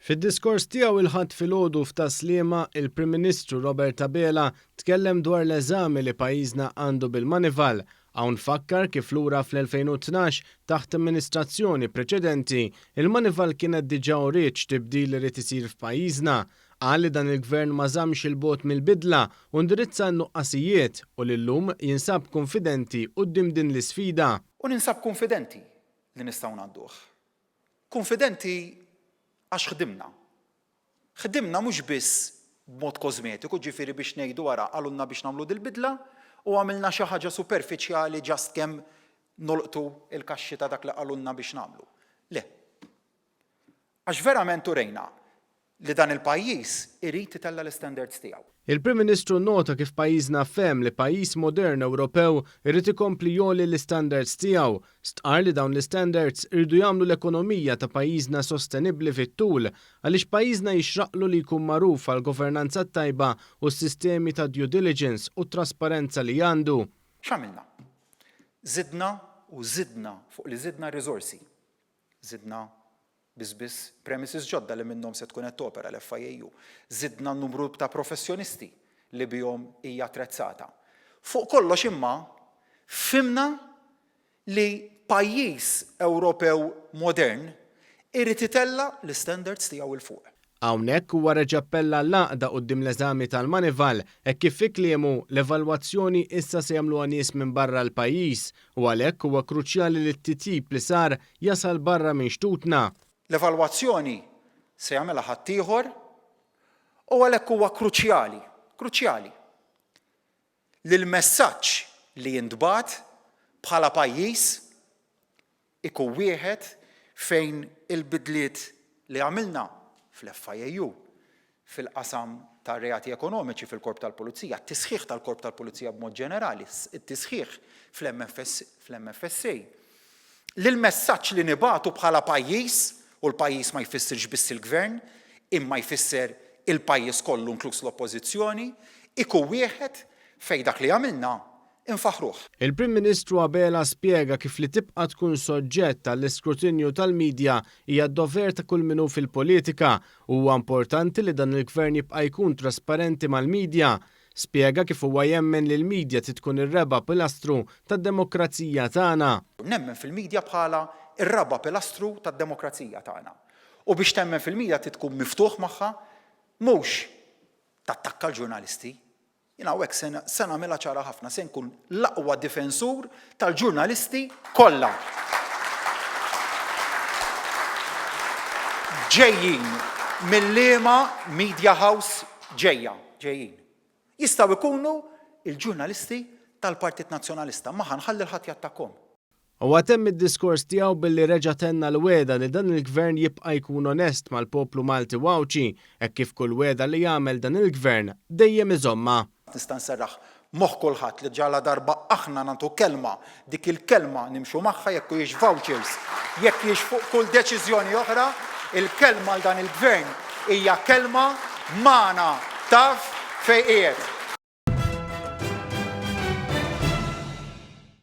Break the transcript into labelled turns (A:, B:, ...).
A: Fid-diskors tiegħu il-ħadd filgħodu f'Taslima, il-Prim Ministru Robert Abela tkellem dwar l-eżami li pajjiżna għandu bil-Manival hawn fakkar kif lura fl-2012 taħt amministrazzjoni preċedenti il-Manival kienet diġà uriet tibdil li rid isir f'pajjiżna. Qal li dan il-gvern ma żammx il-bogħod mill-bidla u ndirizza n-nuqqasijiet u li llum jinsab konfidenti quddiem din l-isfida.
B: U ninsab konfidenti li nistgħu ngħadduh. Konfidenti għax ħdimna. Ħdimna mhux biss b'mod kosmetiku, ġifieri biex ngħidu wara għalulna biex nagħmlu dil-bidla u għamilna xi ħaġa superfiċjali ġast kemm nolqtu il-kaxxi ta' dak li qalulna biex nagħmlu. Le. Għax verament urejna li dan il-pajjiż irid itella l-standards tiegħu.
A: Il-Prim Ministru nota kif pajjiżna fehem li pajjiż modern Ewropew irid ikompli joli l-standards tiegħu. Stqarr li dawn l-standards irdu jagħmlu l-ekonomija ta' pajjiżna sostenibbli fit-tul għaliex pajjiżna jixraqlu li jkun magħruf għal governanza tajba u s-sistemi ta' due diligence u trasparenza li għandu.
B: X'għamilna? Żidna u żidna fuq li żidna riżorsi. Żidna biss premises ġodda li minnhom se tkun qed topera l-FIAU. Żidna n-numru ta' professjonisti li bihom hija attrezzata. Fuq kollox imma fhimna li pajjiż Ewropew modern irid itella l-standards tiegħu il fuq.
A: Hawnhekk huwa reġa' appella l-għaqda quddiem l-eżami tal-Manival hekk kif fi kliemu l-evalwazzjoni issa se jagħmluha nies minn barra l-pajjiż u għalhekk huwa kruċjali li t-titjib li sar jasal barra minn xtutna.
B: L-evalwazzjoni se jagħmilha ħadd ieħor u għalhekk huwa kruċjali li l-messaġġ li jintbagħat bħala pajjiż ikun wieħed fejn il-bidliet li għamilna fl-FIAU fil-qasam tar-reati ekonomiċi fil-Korp tal-Pulizija, t-tisħiħ tal-Korp tal-Pulizija b'mod ġenerali, it-tisħiħ fl-MFSA. Li l-messaġġ li nibagħtu bħala pajjiż u l-pajjiż ma jfissirx biss il-gvern, imma jfisser il-pajjiż kollu inkluż l-oppożizzjoni, ikun wieħed fejn dak li għamilna infaħruh.
A: Il-Prim Ministru Abela spjega kif li tibqa' tkun soġġett tal-iskrutinju tal-midja hija d-dover ta' kull min hu fil-politika u huwa importanti li dan il-gvern jibqa' jkun trasparenti mal-midja. Spjega kif huwa jemmen li l-midja tkun ir-reba' pilastru tad-demokrazija tagħna.
B: Nemmen fil-midja bħala ir-raba' pilastru tad-demokrazija tagħna. U biex temmen fil-midja tkun miftuħ magħha mhux tattakka l-ġurnalisti. Jiena hawnhekk se nagħmilha ċara ħafna, se nkun l-aqwa difensur tal-ġurnalisti kollha. Ġejjin mill-liema media house ġejjin. Jistgħu jkunu il-ġurnalisti tal-Partit Nazzjonalista, ma ħanħalli l-ħadd jattakkhom.
A: U għatem id-diskors tiegħu billi reġa' tenna l-weda li dan il-gvern jibqa' jkun onest mal-poplu Malti wawċi hekk kif kull weda li jagħmel dan il-gvern dejjem iżomma.
B: Nista' nserraħ moħħ kulħadd li ġala darba aħna nagħtu kelma, dik il-kelma nimxu magħha jekk hijiex vouchers, jekk hijiex fuq kull deċiżjoni oħra, il-kelma għal dan il-gvern hija kelma magħna taf fejn qiegħed.